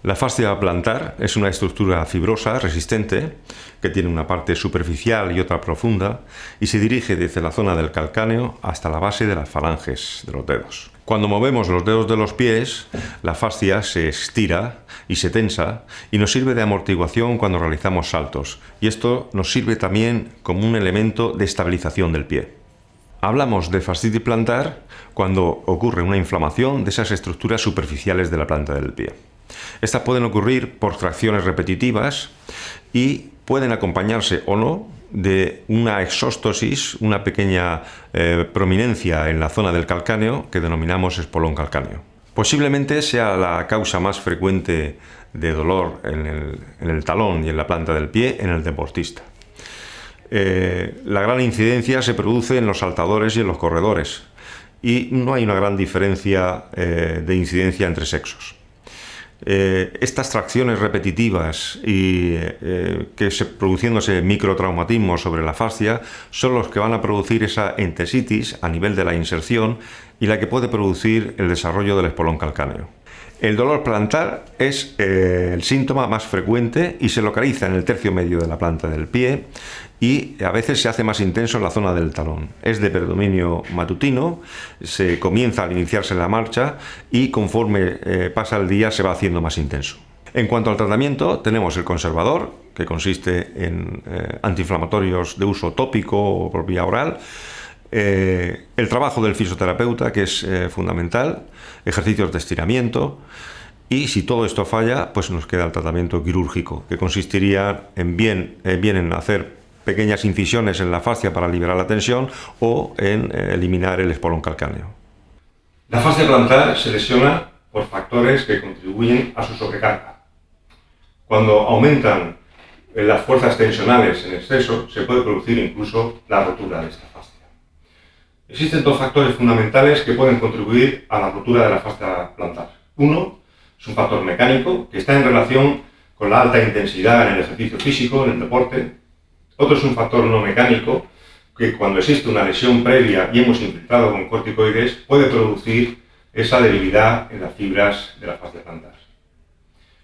La fascia plantar es una estructura fibrosa, resistente, que tiene una parte superficial y otra profunda y se dirige desde la zona del calcáneo hasta la base de las falanges de los dedos. Cuando movemos los dedos de los pies, la fascia se estira y se tensa y nos sirve de amortiguación cuando realizamos saltos, y esto nos sirve también como un elemento de estabilización del pie. Hablamos de fascitis plantar cuando ocurre una inflamación de esas estructuras superficiales de la planta del pie. Estas pueden ocurrir por tracciones repetitivas y pueden acompañarse o no de una exóstosis, una pequeña prominencia en la zona del calcáneo que denominamos espolón calcáneo. Posiblemente sea la causa más frecuente de dolor en el talón y en la planta del pie en el deportista. La gran incidencia se produce en los saltadores y en los corredores y no hay una gran diferencia de incidencia entre sexos. Estas tracciones repetitivas y produciéndose microtraumatismos sobre la fascia son los que van a producir esa entesitis a nivel de la inserción y la que puede producir el desarrollo del espolón calcáneo. El dolor plantar es el síntoma más frecuente y se localiza en el tercio medio de la planta del pie y a veces se hace más intenso en la zona del talón. Es de predominio matutino, se comienza al iniciarse la marcha y conforme pasa el día se va haciendo más intenso. En cuanto al tratamiento, tenemos el conservador, que consiste en antiinflamatorios de uso tópico o por vía oral, el trabajo del fisioterapeuta, que es fundamental, ejercicios de estiramiento, y si todo esto falla, pues nos queda el tratamiento quirúrgico, que consistiría en hacer pequeñas incisiones en la fascia para liberar la tensión o en eliminar el espolón calcáneo. La fascia plantar se lesiona por factores que contribuyen a su sobrecarga. Cuando aumentan las fuerzas tensionales en exceso, se puede producir incluso la rotura de esta fascia. Existen dos factores fundamentales que pueden contribuir a la rotura de la fascia plantar. Uno es un factor mecánico que está en relación con la alta intensidad en el ejercicio físico, en el deporte. Otro es un factor no mecánico que cuando existe una lesión previa y hemos infiltrado con corticoides puede producir esa debilidad en las fibras de la fascia plantar.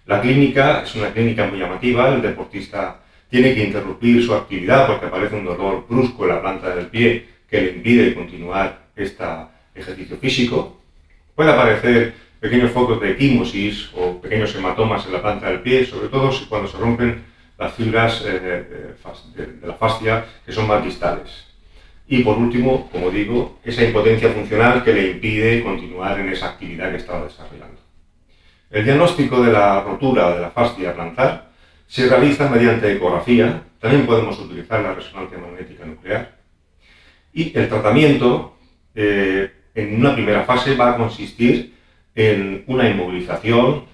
La clínica es una clínica muy llamativa. El deportista tiene que interrumpir su actividad porque aparece un dolor brusco en la planta del pie que le impide continuar este ejercicio físico. Puede aparecer pequeños focos de equimosis o pequeños hematomas en la planta del pie, sobre todo cuando se rompen las fibras de la fascia que son más distales. Y por último, como digo, esa impotencia funcional que le impide continuar en esa actividad que estaba desarrollando. El diagnóstico de la rotura de la fascia plantar se realiza mediante ecografía. También podemos utilizar la resonancia magnética nuclear. Y el tratamiento, en una primera fase, va a consistir en una inmovilización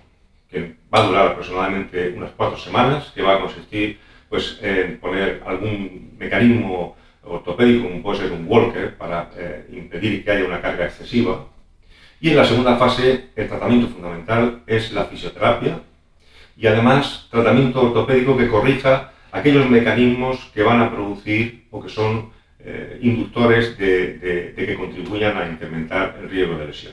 que va a durar aproximadamente unas 4 semanas, que va a consistir en poner algún mecanismo ortopédico, como puede ser un walker, para impedir que haya una carga excesiva. Y en la segunda fase, el tratamiento fundamental es la fisioterapia y además tratamiento ortopédico que corrija aquellos mecanismos que van a producir o que son inductores de que contribuyan a incrementar el riesgo de lesión.